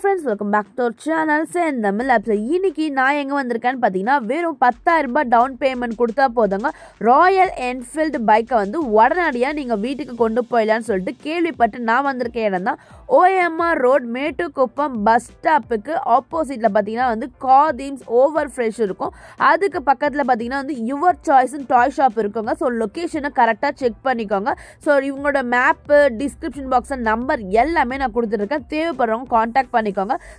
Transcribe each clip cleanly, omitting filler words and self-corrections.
friends, welcome back to our channel. இன்னைக்கு நான் எங்க வந்திருக்கேன்னு பாத்தீங்கன்னா வெறும் 10,000 ரூபாய் டவுன் பேமெண்ட் கொடுத்தா போதுங்க ராயல் என்ஃபீல்டு பைக்கை வந்து உடனடியாக நீங்கள் வீட்டுக்கு கொண்டு போயிடலான்னு சொல்லிட்டு கேள்விப்பட்டு நான் வந்திருக்க இடம் தான் OMR ரோட் மேட்டுக்குப்பம் பஸ் ஸ்டாப்புக்கு ஆப்போசிட்டில் பார்த்தீங்கன்னா வந்து காதீம்ஸ் ஓவர் ஃப்ரெஷ் இருக்கும். அதுக்கு பக்கத்தில் பார்த்தீங்கன்னா வந்து யுவர் சாய்ஸ்னு டாய் ஷாப் இருக்குங்க. ஸோ லொக்கேஷனை கரெக்டாக செக் பண்ணிக்கோங்க. ஸோ இவங்களோட மேப்பு டிஸ்கிரிப்ஷன் பாக்ஸ் நம்பர் எல்லாமே நான் கொடுத்துருக்கேன். தேவைப்படுறவங்க காண்டாக்ட் பண்ணிக்கோங்க.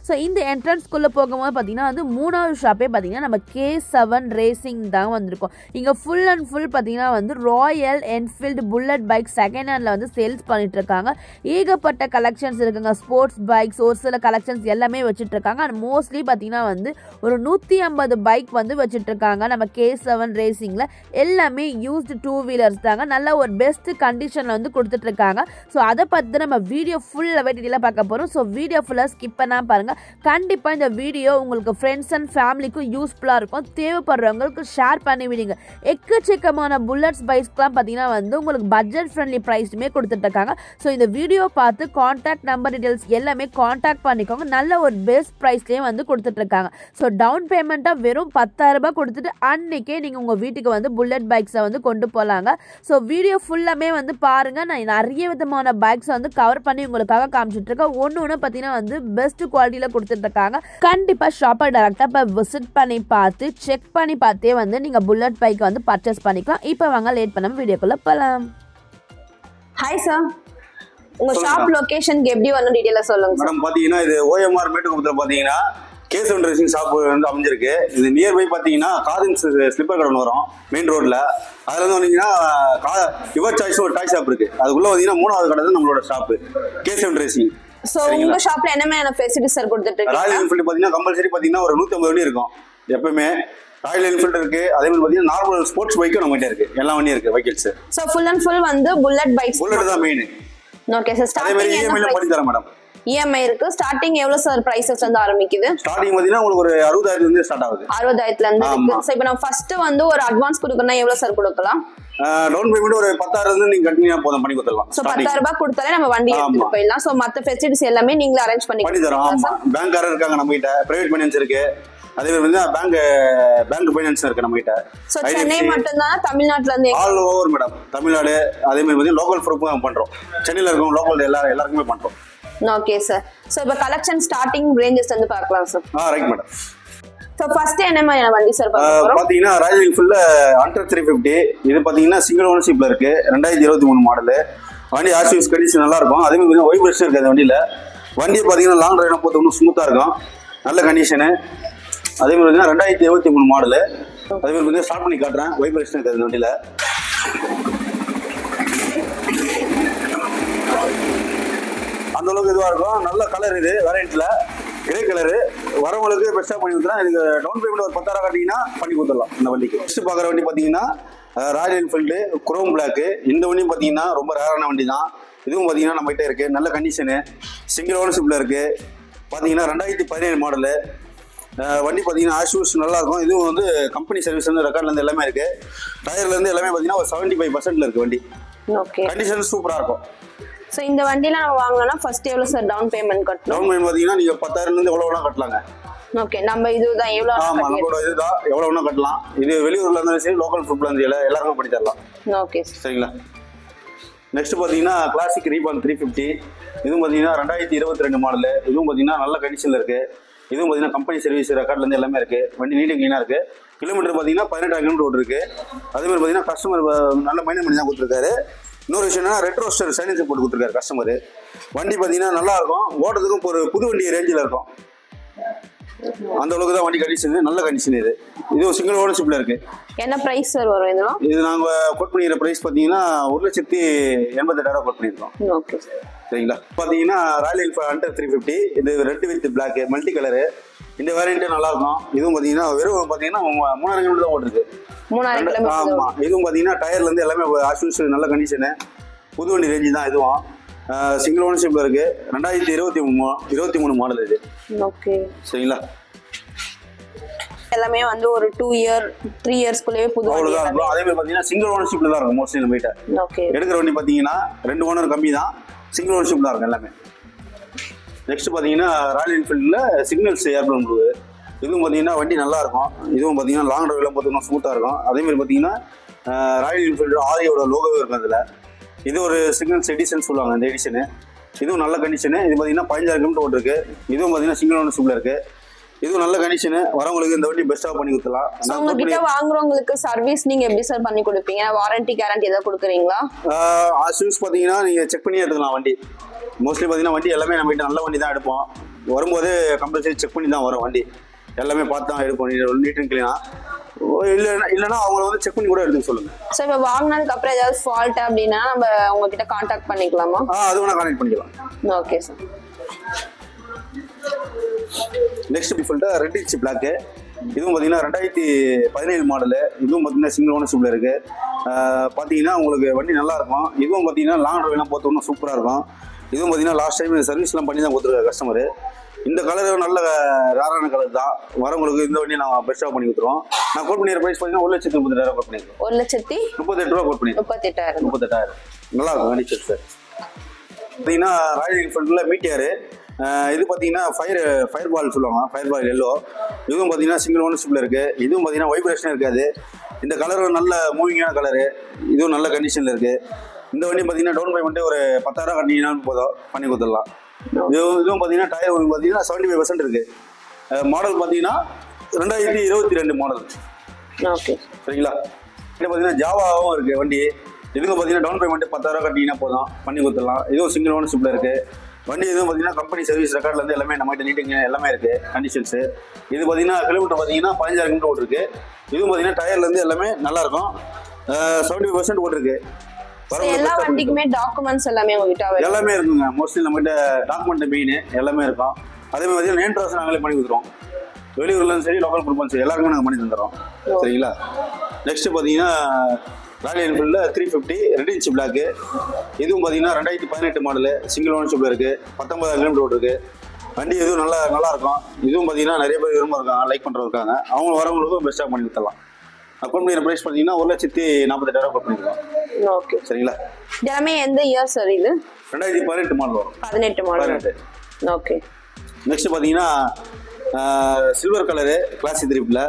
ஸோ இந்த என்ட்ரன்ஸ்குள்ளே போகும்போது பார்த்தீங்கன்னா வந்து மூணாவது ஷாப்பே பார்த்தீங்கன்னா நம்ம K7 ரேசிங் தான் வந்திருக்கோம். இங்கே ஃபுல் அண்ட் ஃபுல் பார்த்தீங்கன்னா வந்து Royal Enfield bullet bike second handle வந்து சேல்ஸ் பண்ணிட்டு இருக்காங்க. ஏகப்பட்ட கலெக்ஷன்ஸ் இருக்குங்க. ஸ்போர்ட்ஸ் பைக்ஸ் ஒரு சில கலெக்ஷன்ஸ் எல்லாமே வச்சுட்டு இருக்காங்க. அண்ட் மோஸ்ட்லி பார்த்தீங்கன்னா வந்து ஒரு 150 பைக் வந்து வச்சுட்டு இருக்காங்க. நம்ம K7 ரேசிங்கில் எல்லாமே யூஸ்டு 2 வீலர்ஸ் தாங்க. நல்ல ஒரு பெஸ்ட் கண்டிஷனில் வந்து கொடுத்துட்டு இருக்காங்க. ஸோ அதை பார்த்து நம்ம வீடியோ ஃபுல்லாகவே டீட்டெயிலாக பார்க்க போகிறோம். ஸோ வீடியோ ஃபுல்லாக ஸ்கிப் பண்ணாமல் பாருங்கள். கண்டிப்பாக இந்த வீடியோ உங்களுக்கு ஃப்ரெண்ட்ஸ் அண்ட் ஃபேமிலிக்கும் யூஸ்ஃபுல்லாக இருக்கும். தேவைப்படுறவங்களுக்கு ஷேர் பண்ணி விடுங்க. எக்கச்சக்கமான புல்லட்ஸ் பைக்ஸ்லாம் பார்த்தீங்கன்னா வந்து உங்களுக்கு பட்ஜெட் ஃப்ரெண்ட்லி ப்ரைஸ்மே கொடுத்துட்டு இருக்காங்க. ஸோ இந்த வீடியோ பார்த்து காண்டாக்ட் நம்பர் டீடைல்ஸ் எல்லாமே காண்டாக்ட் பண்ணிக்கோங்க. நல்ல ஒரு பெஸ்ட் ப்ரைஸ்லேயே வந்து கொடுத்துட்டு இருக்காங்க. ஸோ டவுன் பேமெண்ட்டாக வெறும் 10,000 ரூபாய் கொடுத்துட்டு அன்னைக்கே நீங்கள் உங்கள் வீட்டுக்கு வந்து புல்லட் பைக்ஸை வந்து கொண்டு போகலாங்க. ஸோ வீடியோ ஃபுல்லாமே வந்து பாருங்கள். நான் நிறைய விதமான பைக்ஸை வந்து கவர் பண்ணி உங்களுக்காக காமிச்சிட்டு இருக்கேன். ஒன்று பார்த்தீங்கன்னா வந்து பெஸ்ட் குவாலிட்டியில் கொடுத்துட்டு இருக்காங்க. கண்டிப்பாக ஷாப்பை டேரெக்டாக இப்போ விசிட் பண்ணி பார்த்து செக் பண்ணி பார்த்தே வந்து நீங்கள் புல்லட் பைக்கை வந்து பர்ச்சேஸ் பண்ணிக்கலாம். இப்போ வாங்க லேட் பண்ணாமல் வீடியோக்குள்ளே போகலாம். ஹாய் சார், உங்க ஷாப் லொகேஷன் எப்படி வரணும் டீடைலா சொல்லுங்க சார். மேடம் பாத்தீங்கன்னா இது OMR மேட்டுக்குப்பத்துல பாத்தீங்கன்னா K7 ரேசிங் ஷாப் வந்து அமைஞ்சிருக்கு. இது நியர் பை பாத்தீங்கன்னா காதன்ஸ் ஸ்லிப்பர் கடை வரும் மெயின் ரோட்ல. அதுல வந்து வந்தீங்கன்னா யுவர் சாய்ஸ் ஒரு டாய் ஷாப் இருக்கு. அதுக்குள்ள வந்தீங்கன்னா மூணாவது கடை தான் நம்மளோட ஷாப் K7 ரேசிங். சோ உங்க ஷாப்ல என்ன மாதிரியான ஃபெசிலிட்டிஸ் சார் கொடுத்துட்டு இருக்கீங்க? ராயல் என்ஃபீல்டு பாத்தீங்கன்னா கம்பல்சரி பாத்தீங்கன்னா ஒரு 150 வண்டி இருக்கும் எப்பவுமே. ராயல் என்ஃபீல்டு இருக்கு. அதே மாதிரி பாத்தீங்கன்னா நார்மல் ஸ்போர்ட்ஸ் பைக்கும் நம்ம கிட்ட இருக்கு. எல்லா வண்டியும் இருக்கு vehicles. So full and full வந்து புல்லட் பைக்ஸ். புல்லட் தான் மெயின். Okay sir. அதே மாதிரி EMI ல பண்ணி தரேன் மேடம். EMI இருக்கு. ஸ்டார்டிங் எவ்வளவு சார் பிரைசஸ் வந்து ஆரம்பிக்குது? ஸ்டார்டிங் பாத்தீங்கன்னா உங்களுக்கு ஒரு 60,000 ல இருந்து ஸ்டார்ட் ஆகுது. 60,000 ல இருந்து இருக்கு. சோ இப்போ நம்ம ஃபர்ஸ்ட் வந்து ஒரு அட்வான்ஸ் கொடுக்கணும்னா எவ்வளவு சார் கொடுக்கலாம்? டவுன் பேமெண்ட் ஒரு 10,000 ல இருந்து நீங்க கண்டினியூ போதும் பண்ணி கொடுத்துடலாம். சோ 10,000 ரூபாய் கொடுத்தாலே நம்ம வண்டி எடுத்துட்டு போயிடலாம். சோ மத்த ஃபெசிலிட்டிஸ் எல்லாமே நீங்களே அரேஞ்ச் பண்ணி தரோம். ஆமா, பேங்க்காரர் இருக்காங்க நம்ம கிட்ட, பிரைவேட் ஃபைனான்ஸ் இருக்கு. அதே மாதிரி வந்து பேங்க் ஃபைனான்ஸ் இருக்கு நம்ம கிட்ட. சோ சென்னை மட்டும் தான் தமிழ்நாட்டுல இருந்து ஆல் ஓவர் மேடம். தமிழ்நாடு அதே மாதிரி வந்து லோக்கல் ப்ரூஃப் நம்ம பண்றோம். சென்னையில இருக்கோம் லோக்கல் எல்லாருக்குமே பண்றோம். Okay sir. சோ இப்போ கலெக்ஷன் ஸ்டார்டிங் ரேஞ்சஸ் வந்து பார்க்கலாம் sir. Right madam. So first என்ன மாதிரியான வண்டி சார் பார்க்க போறோம்? பாத்தீங்கன்னா ராயல் என்ஃபீல்ட்ல Hunter 350. இது பாத்தீங்கன்னா சிங்கிள் ஓனர்ஷிப்ல இருக்கு. 2023 மாடல் வண்டி. ஆர்சிஎஸ் கண்டிஷன் நல்லா இருக்கும். அதே மாதிரி வைப்ரேஷன் இருக்கு அந்த வண்டியில. வண்டி பாத்தீங்கன்னா லாங் டிரைவ் போட்டு ஸ்மூத்தா இருக்கும். நல்ல கண்டிஷனு. அதே மாதிரி 2023 மாடல். அதே மாதிரி வந்து ஸ்டார்ட் பண்ணி காட்டுறேன். வைப்ரேஷன் இருக்கு அந்த வண்டியில. அந்த அளவுக்கு இதுவா இருக்கும். நல்ல கலர் இது வேரியன்ட்ல கிரே கலரு. வரவங்களுக்கு பெஸ்ட்டாக பண்ணி கொடுத்துலாம். இதுக்கு டவுன் பேமெண்ட் ஒரு 10,000 காட்டிங்கன்னா பண்ணி கொடுத்துடலாம் இந்த வண்டிக்கு. ஃபர்ஸ்ட் பார்க்குற வண்டி பார்த்தீங்கன்னா ராயல் என்ஃபீல்டு குரோம் பிளாக்கு. இந்த வண்டியும் பார்த்தீங்கன்னா ரொம்ப ரேரான வண்டி தான். இதுவும் பார்த்தீங்கன்னா நம்ம கிட்ட இருக்கு. நல்ல கண்டிஷனு. சிங்கிள் ஓனர்ஷிப்ல இருக்கு. பார்த்தீங்கன்னா 2017 மாடலு வண்டி. பார்த்தீங்கன்னா ஆஷூஸ் நல்லா இருக்கும். இதுவும் வந்து கம்பெனி சர்வீஸ் வந்து ரெக்கார்ட்லேருந்து எல்லாமே இருக்கு. டயர்லேருந்து எல்லாமே பார்த்தீங்கன்னா ஒரு 75% இருக்கு வண்டி. ஓகே. கண்டிஷன் சூப்பராக இருக்கும். சோ இந்த வண்டில நம்ம வாங்கணும்னா ஃபர்ஸ்ட் எவ்வளவு சார் டவுன் பேமெண்ட் கட்டணும்? டவுன் பேமெண்ட் பாத்தீங்கன்னா நீங்க 10,000 ல இருந்து எவ்வளவு வேணா கட்டலாங்க. ஓகே. நம்ம இதுதான் எவ்வளவு? ஆமா, நம்மளோட இதுதான் எவ்வளவு வேணா கட்டலாம். இது வெளியூர்ல இருந்தாலும் சரி லோக்கல் ட்ரிப்ல இருந்து எல்லாருக்கும் பண்ணி தரலாம். ஓகே சரிங்களா. நெக்ஸ்ட் பாத்தீங்கன்னா கிளாசிக் ரீபான் 350. இதுவும் பாத்தீங்கன்னா 2022 மாடல். இதுவும் பாத்தீங்கன்னா நல்ல கண்டிஷன்ல இருக்கு. இதுவும் பாத்தீங்கன்னா கம்பெனி சர்வீஸ் ரெக்கார்ட்ல இருந்து எல்லாமே இருக்கு. வண்டி நீட் அண்ட் கிளீனா இருக்கு. கிலோமீட்டர் பாத்தீங்கன்னா 18,000 கிலோமீட்டர் ஓடி இருக்கு. அதே மாதிரி பாத்தீங்கன்னா கஸ்டமர் நல்ல மைண்ட் பண்ணி தான் கொடுத்துருக்காரு. இன்னொரு விஷயம் என்னன்னா ரெட்ரோஸ்டர் சைலன்சர் போட்டு கொடுத்துருக்காரு கஸ்டமர். வண்டி பார்த்தீங்கன்னா நல்லா இருக்கும். ஓட்டுறதுக்கும் ஒரு புது வண்டி ரேஞ்சில் இருக்கும். அந்த அளவுக்கு தான் வண்டி கண்டிஷன். நல்ல கண்டிஷன் இது. இதுவும் சிங்கிள் ஓனர்ஷிப்ல இருக்கு. என்ன பிரைஸ் சார் வரும் இதெல்லாம்? இது நாங்க கோட் பண்ணிக்கிற பிரைஸ் பார்த்தீங்கன்னா 1,88,000 கோட் பண்ணியிருக்கோம். ஓகே சரிங்களா. பார்த்தீங்கன்னா ராயல் என்ஃபீல்டு Hunter 350. இது red with black multi colour. இந்த வேரியன்ட் நல்லா இருக்கும். இதுவும் பார்த்தீங்கன்னா வெறும் பார்த்தீங்கன்னா 3,000 கிலோமீட்டர் தான் ஓட்டுருக்கு. 3,000 கிலோமீட்டர். ஆமா, இதுவும் பார்த்தீங்கன்னா டயர்ல இருந்து எல்லாமே ஆஷூஸ் நல்ல கண்டிஷனு. புது வண்டி ரேஞ்சு தான் இதுவும். சிங்கிள் ஓனர்ஷிப்ல இருக்கு. 2023 மாடல் இது. ஓகே சரிங்களா. எல்லாமே வந்து ஒரு 2 இயர் 3 இயர்ஸ்க்குள்ளே புது வண்டி தான் இருக்கும். அதே மாதிரி பார்த்தீங்கன்னா சிங்கிள் ஓனர்ஷிப்ல தான் இருக்கும் மோஸ்ட்லி நம்ம கிட்ட. ஓகே. எடுக்கிற வண்டி பார்த்தீங்கன்னா 2 ஓனர் கம்மி தான். சிங்கிள் ஓனர்ஷிப் தான் இருக்கும் எல்லாமே. நெக்ஸ்ட் பார்த்தீங்கன்னா ராயல் என்ஃபீல்டில் சிக்னல்ஸ் ஏர்ப்ளோன் ப்ளூ. இதுவும் பார்த்தீங்கன்னா வண்டி நல்லா இருக்கும். இதுவும் பார்த்தீங்கன்னா லாங் டிரைவ்லாம் பார்த்தீங்கன்னா ஸ்மூத்தாக இருக்கும். அதேமாதிரி பார்த்தீங்கன்னா ராயல் என்ஃபீல்டு ஆரியோட லோகோவே இருக்கும் அதில். இது ஒரு சிக்னல்ஸ் எடிஷன் சொல்லுவாங்க அந்த எடிஷனு. இதுவும் நல்ல கண்டிஷனு. இது பார்த்தீங்கன்னா 15,000 கிலோமீட்டர் ஓட்டிருக்கு. இதுவும் பார்த்தீங்கன்னா சிங்கிள் ஓனர்ஷிப்ல இருக்கு. இதுவும் நல்ல கண்டிஷனு. வரவங்களுக்கு இந்த வண்டி பெஸ்ட்டாக பண்ணி கொடுத்துலாம். உங்ககிட்ட வாங்குறவங்களுக்கு சர்வீஸ் நீங்க எப்படி சார் பண்ணி கொடுப்பீங்க? வாரண்டி கேரண்டி ஏதாவது கொடுக்குறீங்களா? ஆஸ் பார்த்தீங்கன்னா நீங்கள் செக் பண்ணி எடுத்துக்கலாம் வண்டி. மோஸ்ட்லி பார்த்தீங்கன்னா வண்டி எல்லாமே நம்ம கிட்ட நல்ல வண்டி தான் எடுப்போம். வரும்போது கம்பல்சரி செக் பண்ணி தான் வரும் வண்டி. எல்லாமே பார்த்து தான் எடுப்போம். நீட் அண்ட் கிளீனா இல்லைன்னா அவங்கள வந்து செக் பண்ணி கூட எடுத்துக்க சொல்லுங்க. சார் இப்போ வாங்கினதுக்கு அப்புறம் ஏதாவது ஃபால்ட் அப்படின்னா நம்ம உங்ககிட்ட கான்டாக்ட் பண்ணிக்கலாமா? அது வேணா கான்டாக்ட் பண்ணிக்கலாம். Okay sir. நெக்ஸ்ட் டிஃபால்ட்டா ரெட் இன்ச் பிளாக். இதுவும் பார்த்தீங்கன்னா 2017 மாடலு. இதுவும் பார்த்தீங்கன்னா சிங்கிள் ஓனர்ஷிப்ல இருக்கு. பார்த்தீங்கன்னா உங்களுக்கு வண்டி நல்லா இருக்கும். இதுவும் பார்த்தீங்கன்னா லாங் டிரைவ்லாம் போத்தோம்னா சூப்பராக இருக்கும். இதுவும் பார்த்தீங்கன்னா லாஸ்ட் டைம் சர்வீஸ்லாம் பண்ணி தான் கொடுத்துருக்காரு கஸ்டமர். இந்த கலர் நல்ல ரேரான கலர் தான். வரவங்களுக்கு இந்த வண்டி நான் பெஸ்ட்டாக பண்ணி கொடுத்துருவோம். நான் கோட் பண்ணிடுற ப்ரைஸ் பார்த்தீங்கன்னா 1,38,000 கோட் பண்ணிருக்கோம். 1,38,000 கோட் பண்ணிருக்கோம். 38,000 நல்லா இருக்கும் வண்டி சார். பார்த்தீங்கன்னா ராயல் என்ஃபீல்டில் மீட்டியார். இது பார்த்தீங்கன்னா ஃபயர் பால் சொல்லுவாங்க. Fire ball yellow. இதுவும் பார்த்தீங்கன்னா சிங்கிள் ஓனர்ஷிப்பில் இருக்குது. இதுவும் பார்த்தீங்கன்னா வைப்ரேஷன் இருக்காது. இந்த கலர் நல்ல மூவிங்கான கலரு. இதுவும் நல்ல கண்டிஷனில் இருக்குது. இந்த வண்டி பார்த்தீங்கன்னா டவுன் பேமெண்ட்டே ஒரு 10,000 கட்டினீங்கன்னாலும் போதும் பண்ணி கொடுத்துடலாம். இதுவும் பார்த்தீங்கன்னா டயர் பார்த்தீங்கன்னா 75% இருக்குது. மாடல் பார்த்தீங்கன்னா 2022 மாடல். ஓகே சரிங்களா? இது பார்த்தீங்கன்னா ஜாவாவும் இருக்குது வண்டி. இதுவும் பார்த்தீங்கன்னா டவுன் பேமெண்ட்டு 10,000 கட்டிங்கன்னா போதும் பண்ணி கொடுத்துடலாம். இதுவும் சிங்கிள் ஓனர்ஷிப்பில் இருக்குது வண்டி. இதுவும் பார்த்தீங்கன்னா கம்பெனி சர்வீஸ் ரெக்கார்ட்லேருந்து எல்லாமே நம்மகிட்ட நீட்டிங் எல்லாமே இருக்குது கண்டிஷன்ஸு. இது பார்த்தீங்கன்னா கிலோமீட்டர் பார்த்தீங்கன்னா 15,000 கிலோமீட்டர் ஓட்டிருக்கு. இதுவும் பார்த்தீங்கன்னா டயர்லேருந்து எல்லாமே நல்லாயிருக்கும். 70% ஓட்டிருக்கு. எல்லா வண்டிக்குமே டாக்குமெண்ட்ஸ் எல்லாமே உங்ககிட்ட எல்லாமே இருக்குங்க. மோஸ்ட்லி நம்மகிட்ட டாக்குமெண்ட் மெயின் எல்லாமே இருக்கும். அதே மாதிரி நேம் ட்ரான்ஸ்ஃபர் நாங்களே பண்ணி கொடுத்துருவோம். வெளியூர்லேருந்து சரி லோக்கல் ப்ரூஃபும் சரி எல்லாருக்குமே நாங்கள் பண்ணி தந்துடுறோம். சரிங்களா? நெக்ஸ்ட் பார்த்தீங்கன்னா ராயல் என்ஃபீல்டில் 350 ரெட் இன்ச் பிளாக்கு. இதுவும் பார்த்தீங்கன்னா 2018 மாடலு. சிங்கிள் ஓனர்ஷிப்பில் இருக்குது. 19,000 கிலோமீட்டர் ஓட்டிருக்கு வண்டி. இதுவும் நல்லா இருக்கும். இதுவும் பார்த்தீங்கன்னா நிறைய பேர் விரும்ப இருக்காங்க, லைக் பண்ணுறது இருக்காங்க. அவங்க வரவங்களுக்கும் பெஸ்ட்டாக பண்ணி கொடுத்துடலாம். அக்கௌண்ட் பண்ணிக்கிற ப்ரைஸ் பார்த்தீங்கன்னா 1,48,000 அக்கௌண்ட் பண்ணிக்கலாம். ஓகே சரிங்களா? எல்லாமே எந்த இயர் சார் இது? 2018 மாடல் வரும். 18 மாடல். ஓகே. நெக்ஸ்ட் பார்த்தீங்கன்னா சில்வர் கலரு கிளாசிக் த்ரீப்பில்.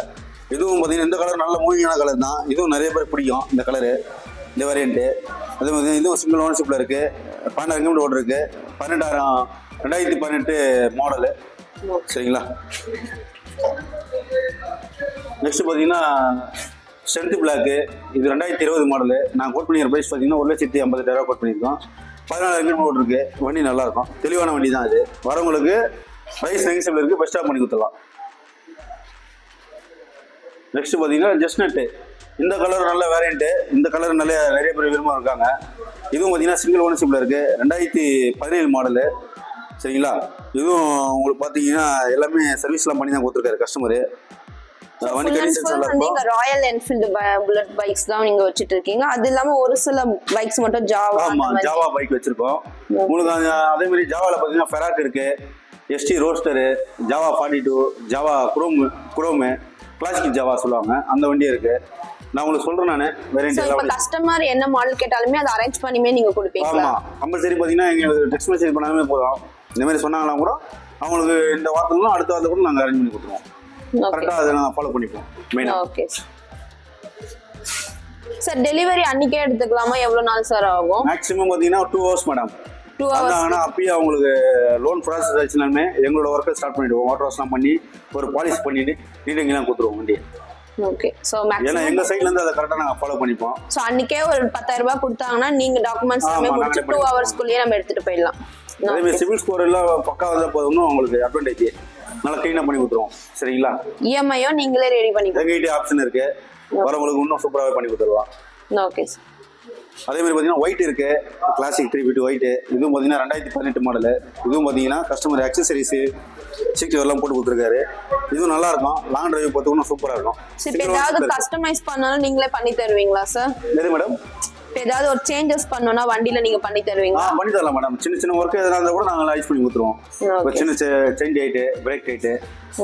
இதுவும் பார்த்தீங்கன்னா இந்த கலர் நல்ல மூவிங்கான கலர் தான். இதுவும் நிறைய பேர் பிடிக்கும் இந்த கலரு, இந்த வேரியண்ட்டு. அதே மாதிரி இதுவும் சிங்கிள் ஓனர்ஷிப்பில் இருக்குது. 12,000 கிலோமீட்டர் ஓட்டு இருக்குது. 2018 மாடலு. சரிங்களா? நெக்ஸ்ட் பார்த்தீங்கன்னா ஸ்ட்ரென்த் பிளாக்கு. இது 2020 மாடலு. நான் கோட் பண்ணிக்கிற ப்ரைஸ் பார்த்தீங்கன்னா 1,50,000 கோட் பண்ணியிருக்கோம். 14,000 கிலோமீட்டர் ஓட்டிருக்கு வண்டி. நல்லாயிருக்கும். தெளிவான வண்டி தான் இது. வரவங்களுக்கு ப்ரைஸ் நெகசிபிள் இருக்குது. பெஸ்ட்டாக பண்ணி கொடுத்துடலாம். நெக்ஸ்ட் பார்த்தீங்கன்னா ஜஸ்ட்நட்டு. இந்த கலர் நல்ல வேரியண்ட்டு. இந்த கலர் நிறைய பேர் விரும்ப இருக்காங்க. இதுவும் பார்த்தீங்கன்னா சிங்கிள் ஓனர்ஷிப்பில் இருக்குது. 2017 மாடலு. சரிங்களா? இதுவும் உங்களுக்கு பார்த்தீங்கன்னா எல்லாமே சர்வீஸ்லாம் பண்ணி தான் கொடுத்துருக்காரு கஸ்டமரு. வண்டி கண்டிஷன்ஸ் நல்லா இருக்கும். நீங்க ராயல் என்ஃபீல்ட் புல்லட் பைக்ஸ் தான் நீங்க வச்சிட்டு இருக்கீங்க. அது இல்லாம ஒரு சில பைக்ஸ் மட்டும் ஜாவா. ஆமா, ஜாவா பைக் வச்சிருக்கோம். உங்களுக்கு அதே மாதிரி ஜாவால பார்த்தீங்கன்னா ஃபெராக் இருக்கு, Yezdi roadster, Jawa 42, Jawa chrome, classic Jawa சொல்லுவாங்க, அந்த வண்டி இருக்கு. நான் உங்களுக்கு சொல்றேன். நான் வேரியன்ட் எல்லாம் கஸ்டமர் என்ன மாடல் கேட்டாலுமே அதை அரேஞ்ச் பண்ணிமே நீங்க கொடுப்பீங்களா? ஆமா, கம்பல்சரி பார்த்தீங்கன்னா எங்களுக்கு டெக்ஸ்ட் மெசேஜ் பண்ணாலுமே போதும். இந்த மாதிரி சொன்னாங்கன்னா கூட அவங்களுக்கு இந்த வாரத்துலாம் அடுத்த வாரத்தை கூட நாங்கள் அரேஞ்ச் பண்ணி கொடுத்துருவோம். கரெக்டாக அதை நாங்கள் ஃபாலோ பண்ணிப்போம் மெயினாக. Okay sir. டெலிவரி அன்னைக்கே எடுத்துக்கலாமா? எவ்வளோ நாள் சார் ஆகும்? மேக்ஸிமம் பார்த்தீங்கன்னா 2 hours மேடம். 2 hours. ஆனால் அப்பயே அவங்களுக்கு லோன் ப்ராசஸ் ஆச்சுனாலுமே எங்களோட ஒர்க்கை ஸ்டார்ட் பண்ணிவிடுவோம். வாட்டர் வாஷ்லாம் பண்ணி ஒரு பாலிஷ் பண்ணிட்டு நீட்டிங்லாம் கொடுத்துருவோம் வண்டியை. ஓகே. ஸோ ஏன்னா எங்கள் சைட்லேருந்து அதை கரெக்டாக நாங்கள் ஃபாலோ பண்ணிப்போம். ஸோ அன்னைக்கே ஒரு 10,000 ரூபாய் கொடுத்தாங்கன்னா நீங்கள் டாக்குமெண்ட்ஸ் எல்லாமே முடிச்சு 2 hours-குள்ளேயே நம்ம எடுத்துகிட்டு போயிடலாம். அதேமாதிரி சிவில் ஸ்கோர் எல்லாம் பக்கா வந்தால் போதும்னு உங்களுக்கு அட்வான்டேஜ். நல்லா க்ளீனாக பண்ணி கொடுத்துருவோம். சரிங்களா? இஎம்ஐயும் நீங்களே ரெடி பண்ணி எங்ககிட்ட ஆப்ஷன் இருக்கு. வரவங்களுக்கு இன்னும் சூப்பராகவே பண்ணி கொடுத்துருவோம். Okay sir. அதே மாதிரி பார்த்தீங்கன்னா ஒயிட் இருக்கு, கிளாசிக் 350 ஒயிட்டு. இதுவும் பார்த்தீங்கன்னா 2018 மாடலு. இதுவும் பார்த்தீங்கன்னா கஸ்டமர் அக்சசரிஸு சீட் எல்லாம் போட்டு கொடுத்துருக்காரு. இதுவும் நல்லா இருக்கும். லாங் டிரைவ் பார்த்துக்கணும் சூப்பராக இருக்கும். ஏதாவது கஸ்டமைஸ் பண்ணாலும் நீங்களே பண்ணி தருவீங்களா சார்? எது மேடம்? ஏதாவது ஒரு சேஞ்சஸ் பண்ணனும்னா வண்டியில நீங்க பண்ணி தருவீங்களா? பண்ணி தரலாம் மேடம். சின்ன சின்ன ஒர்க் எதனா இருந்தா கூட நாங்க ஐஸ் பண்ணி கொடுத்துருவோம். இப்போ சின்ன செயின் டைட், பிரேக் டைட்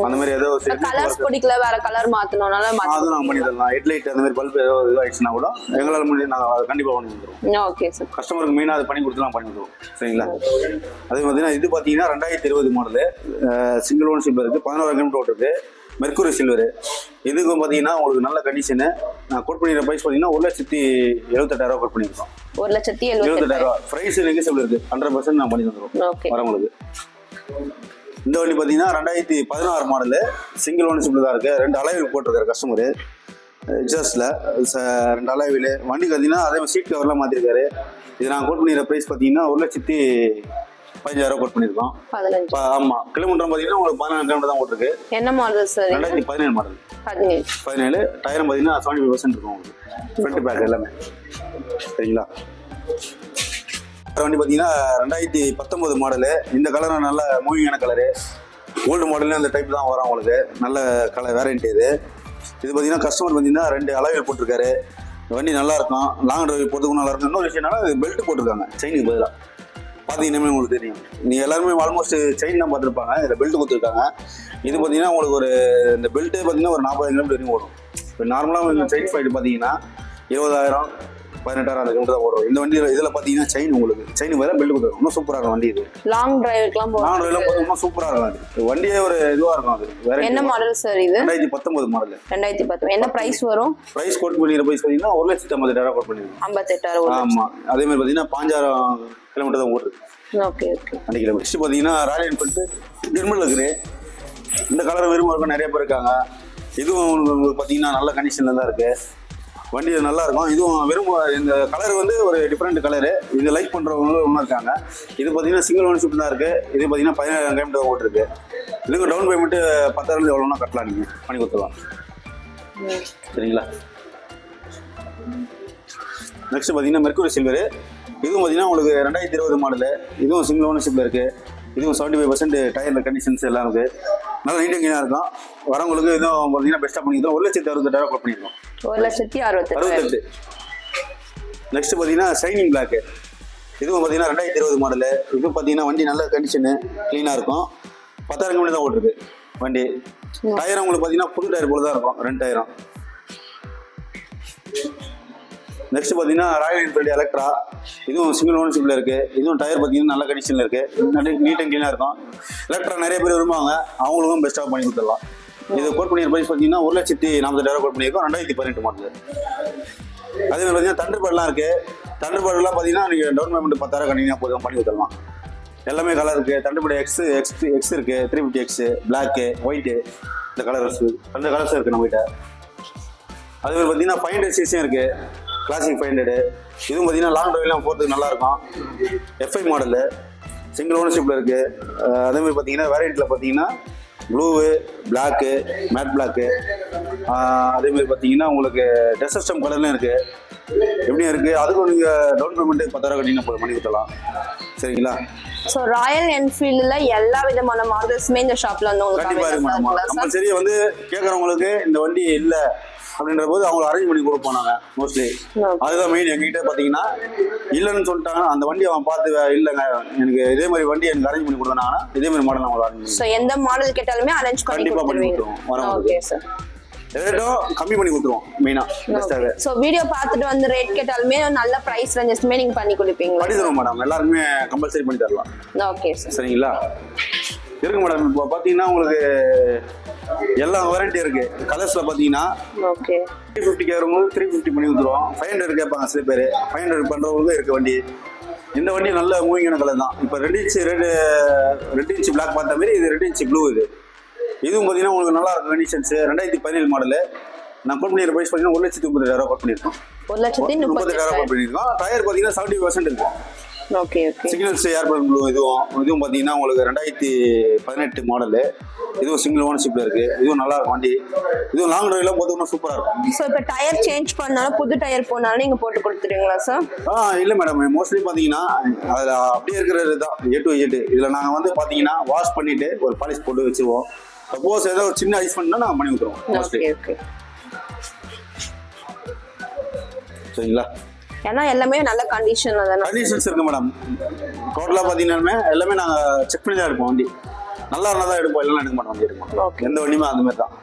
அந்த மாதிரி ஏதோ கலர்ஸ் பிடிக்கல வேற கலர் மாத்தணும்னால அது நாங்க பண்ணி தரலாம். ஹெட்லைட் அந்த மாதிரி பல்ப் ஏதோ இது ஆயிடுச்சுன்னா கூட எங்களால முடிஞ்சு நாங்க அதை கண்டிப்பா பண்ணி கொடுத்துருவோம். Okay sir. கஸ்டமருக்கு மெயினா அதை பண்ணி கொடுத்துலாம் பண்ணி கொடுத்துருவோம். சரிங்களா? அதே பார்த்தீங்கன்னா இது பார்த்தீங்கன்னா 2020 மாடலு, சிங்கிள் ஓனர்ஷிப் இருக்கு, 11 கிலோமீட்டர் ஓட்டுருக்கு, மெர்க்குரி சில்வர். இதுக்கும் பார்த்தீங்கன்னா உங்களுக்கு நல்ல கண்டிஷனு. நான் கோட் பண்ணிக்கிற ப்ரைஸ் பார்த்தீங்கன்னா 1,78,000 கோட் பண்ணியிருக்கோம். 1,78,000 ப்ரைஸ் நெகோசியபிள் இருக்கு. 100% நான் பண்ணி தந்துடுவோம் வரவங்களுக்கு. இந்த வண்டி பார்த்தீங்கன்னா 2016 மாடலு, சிங்கிள் ஓனர்ஷிப்ல தான் இருக்கு. 2 அலைவில் போட்டிருக்காரு கஸ்டமரு எக்ஸாஸ்ட்ல, 2 அலைவில். வண்டி பார்த்தீங்கன்னா அதே மாதிரி சீட் கவர்லாம் மாற்றிருக்காரு. இது நான் கோட் பண்ணிக்கிற ப்ரைஸ் பார்த்தீங்கன்னா 1,15,000 கோட் பண்ணியிருக்கோம். ஆமா, கிலோமீட்டர் பார்த்தீங்கன்னா உங்களுக்கு 14 கிலோமீட்டர் தான் ஓட்டிருக்கு. என்ன மாடல் சார்? 2017 மாடல். 17 டயரும் பார்த்தீங்கன்னா 75% இருக்கும் உங்களுக்கு, ஃப்ரண்ட் பேக் எல்லாமே. சரிங்களா? வண்டி பார்த்தீங்கன்னா 2019 மாடலு. இந்த கலர் நல்ல மூவிங்கான கலரு. ஓல்டு மாடல்ல அந்த டைப் தான் வரும் உங்களுக்கு. நல்ல கலர் வேரண்டி இது. இது பார்த்தீங்கன்னா கஸ்டமர் பார்த்தீங்கன்னா 2 அலைவில் போட்டிருக்காரு. வண்டி நல்லா இருக்கும், லாங் டிரைவ் போகிறதுக்கும் நல்லா இருக்கும். இன்னொரு விஷயம்னா பெல்ட் போட்டிருக்காங்க செயினுக்கு பதிலாக. பார்த்தீங்கன்னா உங்களுக்கு தெரியும், நீங்கள் எல்லாருமே ஆல்மோஸ்ட் செயின் தான் பார்த்துருப்பாங்க, இதில் பெல்ட் கொடுத்துருக்காங்க. இது பார்த்தீங்கன்னா உங்களுக்கு ஒரு இந்த பெல்ட்டு பார்த்தீங்கன்னா ஒரு 40 கிலோமீட்டர் வரைக்கும் ஓடும். இப்போ நார்மலாக செயின் ஃபைட் பார்த்தீங்கன்னா 20,000 18,000 அந்த கிலோமீட்டர் தான் ஓடும். இந்த வண்டியில் இதில் பார்த்தீங்கன்னா செயின் உங்களுக்கு செயின் வேற பெல்ட் கொடுத்துருக்கும். இன்னும் சூப்பராக இருக்கும் வண்டி. இது லாங் டிரைவ்லாம் இன்னும் சூப்பராக இருக்கும். அது வண்டியே ஒரு இதுவாக இருக்கும். அது வேற என்ன மாடல் சார்? இது 2019 மாடல். 2019. என்ன பிரைஸ் வரும்? பிரைஸ் கோட் பண்ணிக்கிற பிரைஸ் பார்த்தீங்கன்னா 1,58,000 கோட் பண்ணிருக்கோம். 58,000. ஆமாம். அதே மாதிரி பார்த்தீங்கன்னா 5,000 கிலோமீட்டர் தான் ஓடுது. Okay okay. 2 கிலோமீட்டர் பார்த்தீங்கன்னா ராயல் என்ஃபீல்டு ஜெர்மனில் இருக்குது. இந்த கலர் விரும்புறவங்க நிறைய பேர் இருக்காங்க. இதுவும் உங்களுக்கு பார்த்தீங்கன்னா நல்ல கண்டிஷனில் தான் இருக்குது. வண்டி நல்லா இருக்கும். இதுவும் இந்த கலர் வந்து ஒரு டிஃப்ரெண்ட் கலரு. இது லைக் பண்ணுறவங்களும் ஒன்றும் இருக்காங்க. இது பார்த்தீங்கன்னா சிங்கிள் ஓனர்ஷிப் தான் இருக்குது. இது பார்த்தீங்கன்னா 17,000 கிலோமீட்டர் ஓட்டிருக்கு. இதுக்கு டவுன் பேமெண்ட்டு 10,000 எவ்வளோனா கட்டலாம், நீங்கள் பண்ணி கொடுத்துடலாம். சரிங்களா? நெக்ஸ்ட் பார்த்தீங்கன்னா மெர்க்குரி சில்வர். இதுவும் பார்த்தீங்கன்னா உங்களுக்கு 2020 மாடலு. இதுவும் சிங்கிள் ஓனர்ஷிப்பில் இருக்குது. இதுவும் 75% டயரில் கண்டிஷன்ஸ் எல்லாம் இருக்குது. நல்லா நீட்டாக இருக்கும். வரவங்களுக்கு இதுவும் பார்த்தீங்கன்னா பெஸ்ட்டாக பண்ணிக்கிறோம். 1,68,000 கோட் பண்ணியிருக்கோம். 1,68,000. நெக்ஸ்ட் பார்த்தீங்கன்னா ஷைனிங் பிளாக்கு. இதுவும் பார்த்தீங்கன்னா 2020 மாடலு. இதுவும் பார்த்தீங்கன்னா வண்டி நல்ல கண்டிஷனு, க்ளீனாக இருக்கும். 10,000 கிலோமீட்டர் தான் ஓட்டிருக்கு வண்டி. டயரும் உங்களுக்கு பார்த்தீங்கன்னா புது டயர் போல தான் இருக்கும், 2 டயரும். நெக்ஸ்ட் பார்த்தீங்கன்னா ராயல் என்ஃபீல்டு எலக்ட்ரா. இதுவும் சிங்கிள் ஓனர்ஷிப்பில் இருக்குது. இதுவும் டயர் பார்த்தீங்கன்னா நல்ல கண்டிஷனில் இருக்குது, நீட் அண்ட் க்ளீனாக இருக்கும். எலக்ட்ரா நிறைய பேர் விரும்புவாங்க, அவங்களுக்கும் பெஸ்ட்டாக பண்ணி கொடுத்துடலாம். இது கோட் பண்ணிக்கிற ப்ரைஸ் பார்த்தீங்கன்னா 1,40,000 கோட் பண்ணியிருக்கோம். 2018 மாடல். அதே மாதிரி பார்த்தீங்கன்னா தண்டர்பர்ட்லாம் இருக்குது. தண்டர்பர்ட்லாம் பார்த்தீங்கன்னா நீங்கள் டவுன் பேமெண்ட் 10,000 கண்டிப்பாக போதும் பண்ணி கொடுத்துடலாம். எல்லாமே கலர் இருக்குது. தண்டர்பர்ட் எக்ஸ் இருக்குது, 350X, பிளாக்கு, ஒயிட்டு, இந்த கலர்ஸ் இருக்குது நம்மகிட்ட. அதே மாதிரி பார்த்தீங்கன்னா 500 சிசியும் இருக்குது, கிளாசிக் 500. இதுவும் பார்த்தீங்கன்னா லாங் டிரைவ்லாம் போகிறதுக்கு நல்லாயிருக்கும். FI மாடலு, சிங்கிள் ஓனர்ஷிப்பில் இருக்குது. அதேமாதிரி பார்த்தீங்கன்னா வேரியண்ட்டில் பார்த்தீங்கன்னா ப்ளூவு, பிளாக்கு, மேட் பிளாக்கு, அதேமாதிரி பார்த்தீங்கன்னா உங்களுக்கு டெஸ்ட் சிஸ்டம் கலர்லாம் இருக்குது. எப்படியும் இருக்குது. அதுக்கும் நீங்கள் டவுன் பேமெண்ட்டு 10,000 கட்டிங்கன்னா போதும் பண்ணி கொடுத்துடலாம். சரிங்களா? ஸோ ராயல் என்ஃபீல்டில் எல்லா விதமான மாடல்ஸுமே இந்த ஷாப்பில் வந்து உங்களுக்கு கண்டிப்பாக இருக்கு மேடம். கம்பல்சரி வந்து கேட்குறவங்களுக்கு இந்த வண்டி இல்லை அப்படின்ற போது அவங்க அரேஞ்ச் பண்ணி கொடுப்போம் நாங்கள் மோஸ்ட்லி. அதுதான் மெயின். எங்ககிட்ட பார்த்தீங்கன்னா இல்லைன்னு சொல்லிட்டாங்க, அந்த வண்டி அவன் பார்த்து இல்லைங்க எனக்கு இதே மாதிரி வண்டி எனக்கு அரேஞ்ச் பண்ணி கொடுத்தாங்கன்னா இதே மாதிரி மாடல் அவங்க அரேஞ்ச் பண்ணி. ஸோ எந்த மாடல் கேட்டாலுமே அரேஞ்ச் பண்ணி கண்டிப்பாக பண்ணி கொடுத்துருவோம். Okay sir. ரேட்டும் கம்மி பண்ணி கொடுத்துருவோம் மெயினா. ஸோ வீடியோ பார்த்துட்டு வந்து ரேட் கேட்டாலுமே நல்ல ப்ரைஸ் ரேஞ்சஸ்மே நீங்கள் பண்ணி கொடுப்பீங்க? பண்ணி தருவோம் மேடம். எல்லாருக்குமே கம்பல்சரி பண்ணி தரலாம். Okay sir. சரிங்களா? இருக்கு மேடம். இப்போ பார்த்தீங்கன்னா உங்களுக்கு எல்லா வாரண்டி இருக்கு. கலர்ஸ்ல பாத்தீங்கன்னா ஓகே 350 கேக்கும்போது 350 பண்ணி கொடுத்துருவோம். 500 கேட்பாங்க சில பேர். 500 பண்றவங்களும் இருக்கு வண்டி. இந்த வண்டி நல்ல மூவிங்கான கலர் தான். இப்போ 2 இன்ச் பிளாக் பார்த்த மாதிரி இது 2 இன்ச் ப்ளூ. இதுவும் பார்த்தீங்கன்னா உங்களுக்கு நல்லா இருக்கும் கண்டிஷன்ஸ். 2017 மாடலு. நான் கோட் பண்ணியிருக்க ப்ரைஸ் பார்த்தீங்கன்னா 1,30,000 கோட் பண்ணியிருக்கோம். 1,30,000 கோட் பண்ணியிருக்கோம். டயர் பார்த்தீங்கன்னா 70% இருக்கும். Okay okay. Signals airborne blue. இதுவும் பார்த்தீங்கன்னா உங்களுக்கு 2018 மாடலு. இதுவும் சிங்கிள் ஓனர்ஷிப்ல இருக்கு. இதுவும் நல்லா இருக்கும் வண்டி. இதுவும் லாங் டிரைவ்லாம் போதும் சூப்பரா இருக்கும். ஸோ இப்போ டயர் சேஞ்ச் பண்ணாலும் புது டயர் போனாலும் நீங்க போட்டு கொடுத்துருவீங்களா சார்? இல்லை மேடம். மோஸ்ட்லி பார்த்தீங்கன்னா அதில் அப்படியே இருக்கிறது தான் A to Z. இதில் நாங்கள் வந்து பார்த்தீங்கன்னா வாஷ் பண்ணிட்டு ஒரு பாலிஷ் போட்டு வச்சுருவோம். சப்போஸ் ஏதோ ஒரு சின்ன ஐஸ் பண்ணா நாங்கள் பண்ணி கொடுத்துருவோம். Okay okay. சரிங்களா? ஏன்னா எல்லாமே நல்ல கண்டிஷன்ல தானே கண்டிஷன்ஸ் இருக்கு மேடம். டோட்டலா பாத்தீங்கன்னா எல்லாமே நாங்க செக் பண்ணி தான் எடுப்போம். வண்டி நல்லா இருந்தா தான் எடுப்போம், இல்லைன்னா எடுக்க மாட்டோம். வண்டி எடுப்போம் எந்த வண்டியுமே அந்த மாதிரி தான்.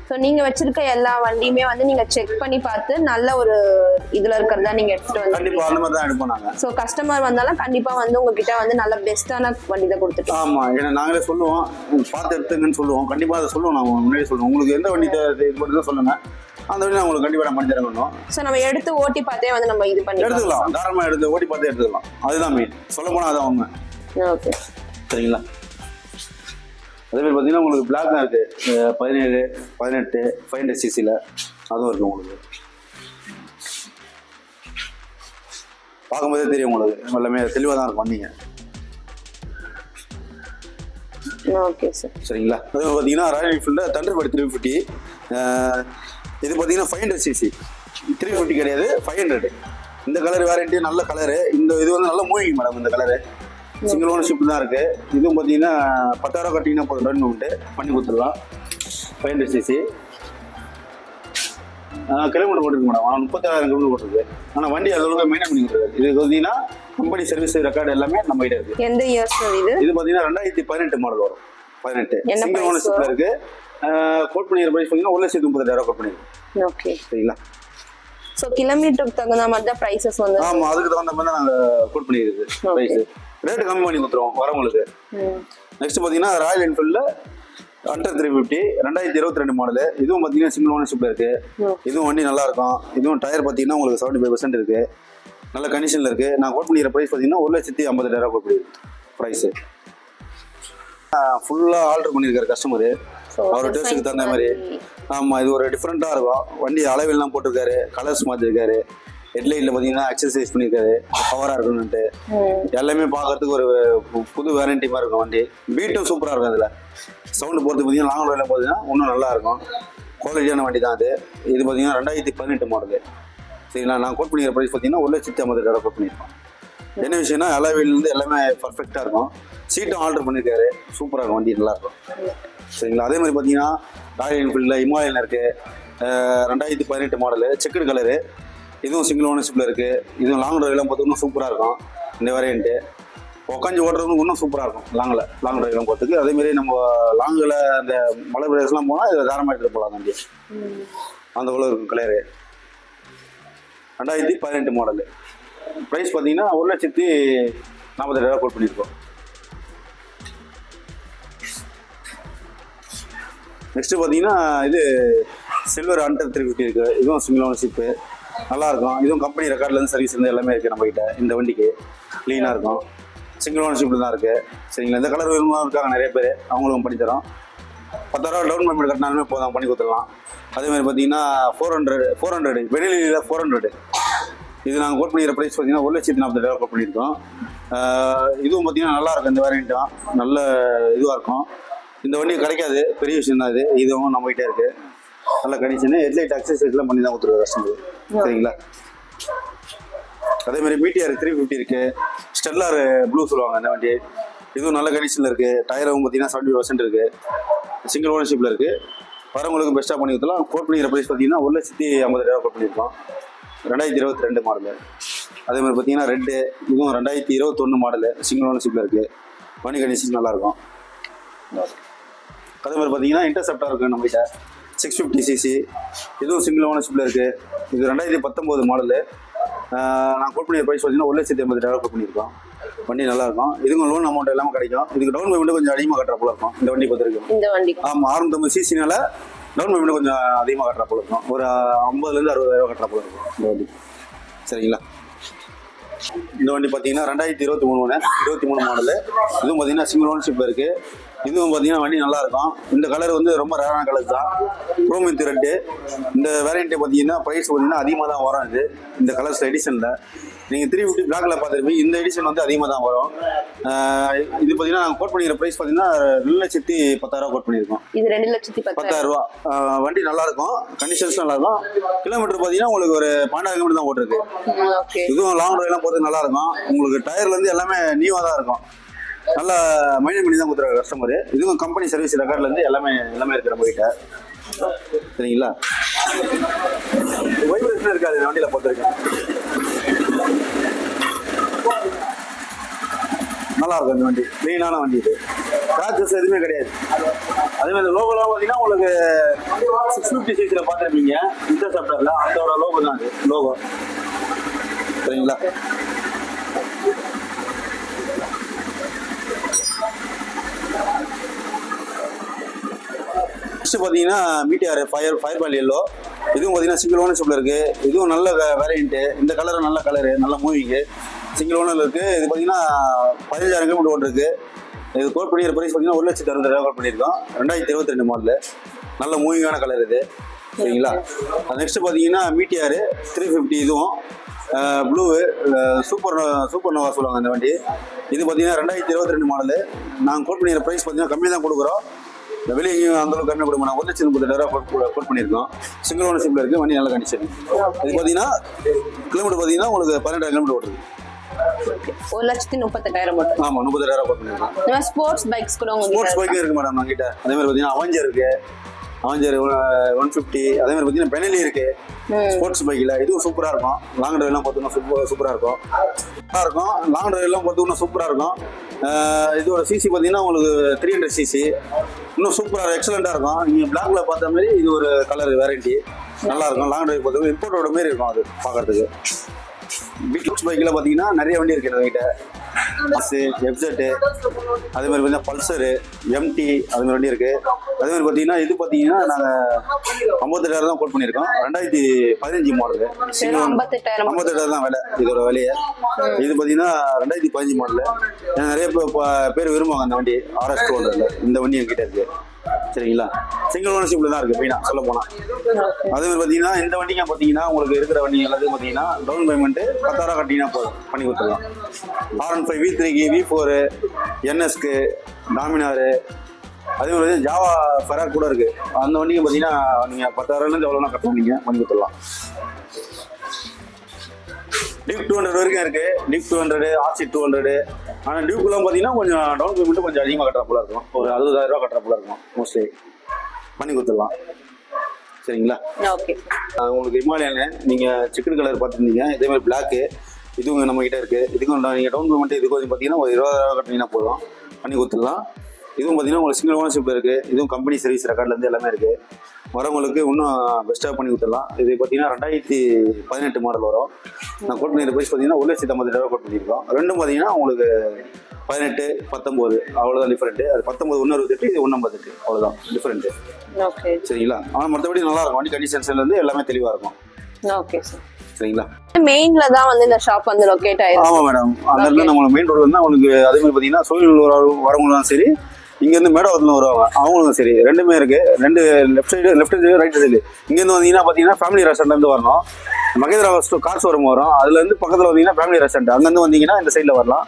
ஸோ நீங்க வச்சிருக்க எல்லா வண்டியுமே வந்து நீங்க செக் பண்ணி பார்த்து நல்ல ஒரு இதுல இருக்கிறதா நீங்க எடுத்துட்டு வந்து கண்டிப்பா அந்த மாதிரி தான் எடுப்போம் நாங்க. ஸோ கஸ்டமர் வந்தாலும் கண்டிப்பா வந்து உங்ககிட்ட வந்து நல்ல பெஸ்டான வண்டி தான் கொடுத்துட்டோம். ஆமா, ஏன்னா நாங்களே சொல்லுவோம் பார்த்து எடுத்துங்கன்னு சொல்லுவோம். கண்டிப்பா அதை சொல்லுவோம், நாங்கள் முன்னாடியே சொல்லுவோம். உங்களுக்கு எந்த வண்டி இது மட்டும் தான் சொல்லுங்க, அந்த வண்டி நான் உங்களுக்கு கண்டிப்பா பண்ணி தரணும். ஸோ நம்ம எடுத்து ஓட்டி பார்த்தே வந்து நம்ம இது பண்ணி எடுத்துக்கலாம், தாராளமா எடுத்து ஓட்டி பார்த்து எடுத்துக்கலாம். அதுதான் மெயின், சொல்ல போனா அதான் உண்மை. ஓகே சரிங்களா. அதே மாதிரி பார்த்தீங்கன்னா உங்களுக்கு பிளாக் தான் இருக்கு, 17, 18 500cc அதுவும் இருக்கு. உங்களுக்கு பார்க்கும்போதே தெரியும், உங்களுக்கு எல்லாமே தெளிவாக தான் இருக்கும் வண்டிங்க. Okay sir. சரிங்களா. அதே மாதிரி பார்த்தீங்கன்னா ராயல் என்ஃபீல்டு தண்டர்பர்ட் 350. இது பார்த்தீங்கன்னா 500cc 350 கிடையாது, 500. இந்த கலர் வேரண்டி நல்ல கலரு. இது வந்து நல்ல மூவிங் மேடம். இந்த கலரு சிங்கிள் ஓனர்ஷிப் தான் இருக்கு. இதுவும் பார்த்தீங்கன்னா 10,000 கட்டிங்கன்னா போதும், ரன் பண்ணி கொடுத்துடலாம். 500cc கிலோமீட்டர் போட்டுருக்கு மேடம். 36,000 கிலோமீட்டர் போட்டுருக்கு. ஆனால் வண்டி அதோட மெயின்டைன் பண்ணி கொடுத்துருது. இது பார்த்தீங்கன்னா கம்பெனி சர்வீஸ் ரெக்கார்டு எல்லாமே நம்ம கிட்ட இருக்கு. எந்த இயர் சார் இது? இது பார்த்தீங்கன்னா 2018 மாடல் வரும். 18 சிங்கிள் ஓனர்ஷிப்ல இருக்கு. கோட் பண்ணிக்கிற பிரைஸ் பார்த்தீங்கன்னா 1,30,000 கோட் பண்ணிருக்கு. ஓகே சரிங்களா. ஸோ கிலோமீட்டருக்கு தகுந்த மாதிரி தான் ப்ரைஸஸ் வந்து. ஆமாம், அதுக்கு தகுந்த மாதிரி தான் நாங்கள் கோட் பண்ணிக்கிறது. ப்ரைஸ் ரேட்டு கம்மி பண்ணி கொடுத்துருவோம் வரவங்களுக்கு. நெக்ஸ்ட் பார்த்தீங்கன்னா ராயல் என்ஃபீல்டில் அண்டர் 350 2022 மாடலு. இதுவும் பார்த்தீங்கன்னா சிங்கிள் ஓனர்ஷிப்ல இருக்கு. இதுவும் வண்டி நல்லா இருக்கும். இதுவும் டயர் பார்த்தீங்கன்னா உங்களுக்கு 75% இருக்கு, நல்ல கண்டிஷன்ல இருக்கு. நான் கோட் பண்ணிக்கிற ப்ரைஸ் பார்த்தீங்கன்னா 1,50,000 கோட் பண்ணிருக்கு ப்ரைஸு. ஃபுல்லாக ஆல்டர் பண்ணியிருக்காரு கஸ்டமரு, அவர் டேஸ்ட்டுக்கு தகுந்த மாதிரி. ஆமாம், இது ஒரு டிஃப்ரெண்ட்டாக இருக்கும். வண்டி அளவெல்லாம் போட்டிருக்காரு, கலர்ஸ் மாற்றிருக்காரு. ஹெட்லைட்டில் பார்த்தீங்கன்னா எக்ஸசைஸ் பண்ணியிருக்காரு, பவராக இருக்கணும்ட்டு. எல்லாமே பார்க்கறதுக்கு ஒரு புது வேரண்டி மாதிரி இருக்கும் வண்டி. பீட்டும் சூப்பராக இருக்கும். அதில் சவுண்டு போகிறது பார்த்தீங்கன்னா லாங் ரோடில் பார்த்தீங்கன்னா இன்னும் நல்லா இருக்கும். குவாலிட்டியான வண்டி தான் அது. இது பார்த்தீங்கன்னா 2018 மாடலு. சரிங்களா. நான் கோட் பண்ணிக்கிற ப்ரைஸ் பார்த்தீங்கன்னா 1,50,000 கோட் பண்ணியிருக்கோம். என்ன விஷயம்னா அளவிலேருந்து எல்லாமே பர்ஃபெக்டாக இருக்கும். சீட்டும் ஆல்டர் பண்ணியிருக்காரு, சூப்பராக இருக்கும் வண்டி, நல்லாயிருக்கும். சரிங்களா. அதே மாதிரி பார்த்தீங்கன்னா ராயல் என்ஃபீல்டில் இமாலயன் இருக்குது, 2018 மாடலு, செக்குடு கலரு. இதுவும் சிங்கிள் ஓனர்ஷிப்பில் இருக்குது. இதுவும் லாங் ட்ரைவ்லாம் பார்த்தீங்கன்னா சூப்பராக இருக்கும். இந்த வேரியண்ட்டு உட்காந்து ஓட்டுறது இன்னும் சூப்பராக இருக்கும். லாங் ட்ரைவ்லாம் போகிறதுக்கு. அதேமாரி நம்ம லாங்கில் அந்த மலை பிரதேசம்லாம் போனால் இதை தாராளமாக எடுத்துகிட்டு போகலாம் வண்டி. அந்த போல இருக்கும் கலரு. 2018 மாடலு. ப்ரைஸ் பார்த்தீங்கன்னா 1,40,000 கோட் பண்ணியிருக்கோம். நெக்ஸ்ட்டு பார்த்தீங்கன்னா இது சில்வர் அண்டர் 350 இருக்குது. இதுவும் சிங்கிள் ஓனர்ஷிப்பு, நல்லாயிருக்கும். இதுவும் கம்பெனி ரெக்கார்ட்லேருந்து சர்வீஸ் இருந்து எல்லாமே இருக்குது நம்மகிட்ட. இந்த வண்டிக்கு க்ளீனாக இருக்கும். சிங்கிள் ஓனர்ஷிப்பில் தான் இருக்குது. சரிங்களா. இந்த கலர் வேணுமா இருக்காங்க நிறைய பேர், அவங்களுக்கும் பண்ணித்தரோம். 10,000 டவுன் பேமெண்ட் கட்டினாலுமே போதும், பண்ணி கொடுத்துடலாம். அதேமாதிரி பார்த்தீங்கன்னா 400 வெளியில் 400. இது நாங்கள் கோட் பண்ணிக்கிற ப்ரைஸ் பார்த்தீங்கன்னா 1,40,000 கோட் பண்ணியிருக்கோம். இதுவும் பார்த்தீங்கன்னா நல்லாயிருக்கும். இந்த வேரியண்ட்டும் நல்ல இதுவாக இருக்கும். இந்த வண்டி கிடைக்காது, பெரிய விஷயம் தான் இது. இதுவும் நம்மகிட்டே இருக்குது, நல்ல கண்டிஷனு. ஹெட்லைட் அக்சசரிஸ்லாம் பண்ணி தான் கொடுத்துருவோம் கஸ்டமர். சரிங்களா. அதேமாதிரி மீட்டிஆர் 350 இருக்குது. ஸ்டெல்லார் ப்ளூ சொல்லுவாங்க அந்த வண்டி. இதுவும் நல்ல கண்டிஷனில் இருக்குது. டயரும் பார்த்தீங்கன்னா 70% இருக்குது. சிங்கிள் ஓனர்ஷிப்பில் இருக்குது. வரவங்களுக்கு பெஸ்ட்டாக பண்ணி கொடுத்துலாம். கோட் பண்ணிக்கிற ப்ரைஸ் பார்த்தீங்கன்னா 1,50,000 கோட் பண்ணியிருக்கோம். 2022 மாடலு. அதேமாதிரி பார்த்தீங்கன்னா ரெட்டு. இதுவும் 2021 மாடலு, சிங்கிள் ஓனர்ஷிப்பில் இருக்குது. வண்டி கண்டிஷன் நல்லாயிருக்கும். அதேமாதிரி பார்த்தீங்கன்னா இன்டர்செப்டாக இருக்குது நம்மகிட்ட, 650cc. இதுவும் சிங்கிள் ஓனர்ஷிப்பில் இருக்குது. இது 2019 மாடலு. நான் கோட் பண்ணிய ப்ரைஸ் பார்த்தீங்கன்னா 1,50,000 கோட் பண்ணியிருக்கோம். வண்டி நல்லாயிருக்கும். இதுக்கும் லோன் அமௌண்ட் எல்லாமே கிடைக்கும். இதுக்கு டவுன் பேமெண்ட் கொஞ்சம் அதிகமாக கட்டுற போல இருக்கும் இந்த வண்டி பொறுத்திருக்கும். இந்த வண்டி ஆமாம், 650cc டவுன் பேமெண்ட் கொஞ்சம் அதிகமாக கட்டுற போல இருக்கும். ஒரு 50,000 60,000 கட்டுற போல இருக்கும் இந்த வண்டி. சரிங்களா. இந்த வண்டி பார்த்தீங்கன்னா 2023 மாடலு. இதுவும் பார்த்தீங்கன்னா சிங்கிள் ஓனர்ஷிப்பில் இருக்குது. இதுவும் பார்த்தீங்கன்னா வண்டி நல்லாயிருக்கும். இந்த கலர் வந்து ரொம்ப ரேரான கலர் தான், க்ரோம் வித் ரெட்டு. இந்த வேரியண்ட்டை பார்த்தீங்கன்னா ப்ரைஸ் பார்த்தீங்கன்னா அதிகமாக தான் வரும். இந்த கலர்ஸ் எடிஷனில் நீங்கள் 350 பிளாக்ல பார்த்துருப்பீங்க. இந்த எடிஷன் வந்து அதிகமாக தான் வரும். இது பார்த்தீங்கன்னா நாங்கள் கோட் பண்ணிக்கிற ப்ரைஸ் பார்த்தீங்கன்னா 2,10,000 கோட் பண்ணியிருக்கோம். இது 2,10,000. வண்டி நல்லாயிருக்கும், கண்டிஷன்ஸ் நல்லாயிருக்கும். கிலோமீட்டர் பார்த்தீங்கன்னா உங்களுக்கு ஒரு 12,000 கிலோமீட்டர் தான் ஓட்டிருக்கு. இதுவும் லாங் ட்ரைவ்லாம் போகிறது நல்லாயிருக்கும். உங்களுக்கு டயர்லேருந்து எல்லாமே நியூவாக தான் இருக்கும். நல்லா மெயின்டைன் பண்ணி தான் கொடுத்துருக்காங்க கஸ்டமர். இதுவும் கம்பெனி சர்வீஸ் ரெக்கார்ட்லேருந்து எல்லாமே இருக்கிற நம்மகிட்ட. சரிங்களா. வைப்ரேஷன் பிரச்சனை இருக்காது இந்த வண்டியில பொறுத்திருக்கேன். நல்லா இருக்கும் இந்த வண்டி, க்ளீனான வண்டி. இது ஸ்க்ராச்சஸ் எதுவுமே கிடையாது. அதே மாதிரி லோகோலாம் பார்த்தீங்கன்னா உங்களுக்கு 650 cc பார்த்துருப்பீங்க இன்டர்செப்டர்ல, அதோட லோகோ தான் அது லோகோ. சரிங்களா? நெக்ஸ்ட் பார்த்தீங்கன்னா மீட்டிஆர் ஃபயர்பால் எல்லோ. இதுவும் பார்த்தீங்கன்னா சிங்கிள் ஓனர்ஷிப்ல இருக்கு. இதுவும் நல்ல வேரியன்ட்டு. இந்த கலரும் நல்ல கலரு, நல்ல மூவிங்கு, சிங்கிள் ஓனர்ல இருக்கு. இது பார்த்தீங்கன்னா 15,000 கிலோமீட்டர் ஓட்டு இருக்கு. இது கோட் பண்ணிக்கிற ப்ரைஸ் பார்த்தீங்கன்னா 1,60,000 கோட் பண்ணியிருக்கோம். 2022 மாடலு. நல்ல மூவிங்கான கலர் இது. சரிங்களா? நெக்ஸ்ட் பார்த்தீங்கன்னா மீட்டிஆர் 350. இதுவும் ப்ளூ சூப்பர் நோவா சொல்லுவாங்க இந்த வண்டி. இது பார்த்தீங்கன்னா 2022 மாடலு. நாங்கள் கோட் பண்ணிக்கிற ப்ரைஸ் பார்த்தீங்கன்னா கம்மி தான் கொடுக்குறோம். வெளியே எங்கேயும் அந்தளவுக்கு கம்மி கொடுக்க மாட்டோம். 1,30,000 கோட் பண்ணியிருக்கோம். சிங்கிள் ஓனர்ஷிப்ல இருக்கு. வண்டி நல்ல கண்டிஷன். இது பார்த்தீங்கன்னா கிலோமீட்டர் பார்த்தீங்கன்னா உங்களுக்கு 18,000 கிலோமீட்டர் ஓட்டுருக்கு. 1,38,000 மட்டும். ஆமா, 30,000 கோட் பண்ணியிருக்கோம். ஸ்போர்ட்ஸ் பைக்ஸ் கூட ஸ்போர்ட்ஸ் பைக்கும் இருக்கு மேடம் நம்ம கிட்ட. அதே மாதிரி பார்த்தீங்கன்னா அவெஞ்சர் இருக்கு, அவெஞ்சர் 150. அதே மாதிரி பார்த்தீங்கன்னா பெனலி இருக்கு ஸ்போர்ட்ஸ் பைக்கில். இதுவும் சூப்பராக இருக்கும். லாங் டிரைவ்லாம் பார்த்தீங்கன்னா சூப்பராக இருக்கும். லாங் டிரைவ்லாம் பார்த்தீங்கன்னா சூப்பராக இருக்கும். இதோட சிசி பார்த்தீங்கன்னா உங்களுக்கு 300 cc. இன்னும் சூப்பராக எக்ஸலண்ட்டாக இருக்கும். நீங்கள் பிளாக்ல பார்த்த மாதிரி இது ஒரு கலர் வேரண்டி நல்லா இருக்கும். லாங் டிரைவ் பார்த்தீங்கன்னா இம்போர்ட்டோட மாரி இருக்கும் அது பார்க்கறதுக்கு. பிக்ஸ் பைக்கில் பார்த்தீங்கன்னா நிறைய வண்டி இருக்கு எங்ககிட்ட. எஃப்செட்டு, அதே மாதிரி பார்த்தீங்கன்னா பல்சரு, எம்டி, அது மாதிரி வண்டி இருக்கு. அதே மாதிரி பார்த்தீங்கன்னா இது பார்த்தீங்கன்னா நாங்கள் 58,000 தான் கோட் பண்ணியிருக்கோம். 2015 மாடலு. 58,000 தான் விலை, இதோட விலையை. இது பார்த்தீங்கன்னா 2015 மாடலு. நிறைய பேர் விரும்புவாங்க அந்த வண்டி. RS200 இந்த வண்டி என்கிட்ட இருக்கு. சரிங்களா? சிங்கிள் ஓனர்ஷிப்ல தான் இருக்கு மெயினா சொல்ல போனா. அதே மாதிரி பார்த்தீங்கன்னா இந்த வண்டிங்க பார்த்தீங்கன்னா உங்களுக்கு இருக்கிற வண்டி எல்லாத்தையும் பார்த்தீங்கன்னா டவுன் பேமெண்ட் 10,000 கட்டிங்கன்னா போதும், பண்ணி கொடுத்துடலாம். R15 V3க்கு, V4, NSக்கு, டாமினாரு, அதே மாதிரி ஜாவா ஃபெரார் கூட இருக்கு. அந்த வண்டிக்கு பார்த்தீங்கன்னா நீங்க 10,000 எவ்வளோனா கட்டணும், பண்ணி கொடுத்துடலாம். டியூக் 200 வரைக்கும் இருக்கு. Duke 200, RC 200. ஆனால் டியூக்குலாம் பார்த்தீங்கன்னா கொஞ்சம் டவுன் பேமெண்ட் கொஞ்சம் அதிகமாக கட்டுற போல இருக்கும். ஒரு 60,000 கட்டுற போல இருக்கும் மோஸ்ட்லி. பண்ணி கொடுத்துடலாம். சரிங்களா? ஓகே. உங்களுக்கு ஹிமாலயன் நீங்கள் சிக்கன் கலர் பார்த்துருந்தீங்க. இதே மாதிரி பிளாக்கு இதுவும் நம்ம கிட்ட இருக்கு. இதுக்கும் நீங்கள் டவுன் பேமெண்ட் இதுக்கு வந்து பார்த்தீங்கன்னா ஒரு 20,000 கட்டினீங்கன்னா போதும், பண்ணி கொடுத்துடலாம். இதுவும் பார்த்தீங்கன்னா உங்களுக்கு சிங்கிள் ஓனர்ஷிப் இருக்குது. இதுவும் கம்பெனி சர்வீஸ் ரெக்கார்ட்லேருந்து எல்லாமே இருக்குது. வரவங்களுக்கு இன்னும் பெஸ்ட்டாக பண்ணி கொடுத்துடலாம். இது பார்த்தீங்கன்னா 2018 மாடல் வரும். நான் கோட் பண்ணியிருக்க ப்ரைஸ் பார்த்தீங்கன்னா 1,50,000 கோட் பண்ணியிருக்கோம். ரெண்டும் பார்த்தீங்கன்னா உங்களுக்கு 18, 19 அவ்வளோதான் டிஃப்ரெண்ட்டு. அது 19 1,68, இது 1,58 அவ்வளோதான் டிஃப்ரெண்ட்டு. ஓகே. சரிங்களா? ஆனால் மற்றபடி நல்லா இருக்கும். வண்டி கண்டிஷன்ஸ்லேருந்து எல்லாமே தெளிவாக இருக்கும். Okay sir. சரிங்களா? மெயின்ல தான் வந்து இந்த ஷாப் வந்து லொகேட் ஆயிருக்கு. ஆமாம் மேடம். அதனால நம்ம மெயின் ரோடு வந்து உங்களுக்கு அதே மாதிரி பார்த்தீங்கன்னா சோழில் வரவங்களும் சரி, இங்கேருந்து மேடவத்தில் வருவாங்க அவங்களுக்கும் சரி, ரெண்டுமே இருக்கு. ரெண்டு லெஃப்ட் சைடு ரைட் சைடு. இங்கேருந்து வந்தீங்கன்னா பார்த்தீங்கன்னா ஃபேமிலி ரெஸ்டாரண்ட்லேருந்து வரணும். மகேந்திரா கார் ஷோரூம் வரும். அதுலேருந்து பக்கத்தில் வந்தீங்கன்னா ஃபேமிலி ரெஸ்டாரண்ட். அங்கேருந்து வந்தீங்கன்னா இந்த சைடில் வரலாம்.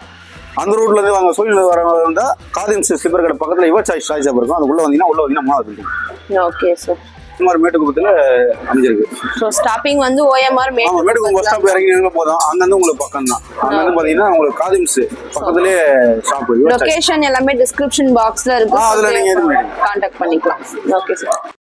அந்த ரூட்லேருந்து வாங்க சோழில் வரவங்க வந்தால் காதின்ஸ் ஸ்லிப்பர் கடை பக்கத்தில் யுவர் சாய்ஸ் ஷாப் இருக்கும். அதுக்குள்ளே வந்தீங்கன்னா 3வது பில்டிங். Okay sir. மேட்டுக்குப்பத்தில் அமைஞ்சிருக்கு. ஸோ ஸ்டாப்பிங் வந்து OMR மேட்டுக்கு பஸ் ஸ்டாப் இறங்கினீங்க போதும். அங்கேருந்து உங்களுக்கு பக்கம் தான். அங்கேருந்து பார்த்தீங்கன்னா உங்களுக்கு காதிம்ஸ் பக்கத்துலேயே ஷாப். லொகேஷன் எல்லாமே டிஸ்கிரிப்ஷன் பாக்ஸ்ல இருக்கு. அதில் நீங்கள் கான்டாக்ட் பண்ணிக்கலாம். Okay sir.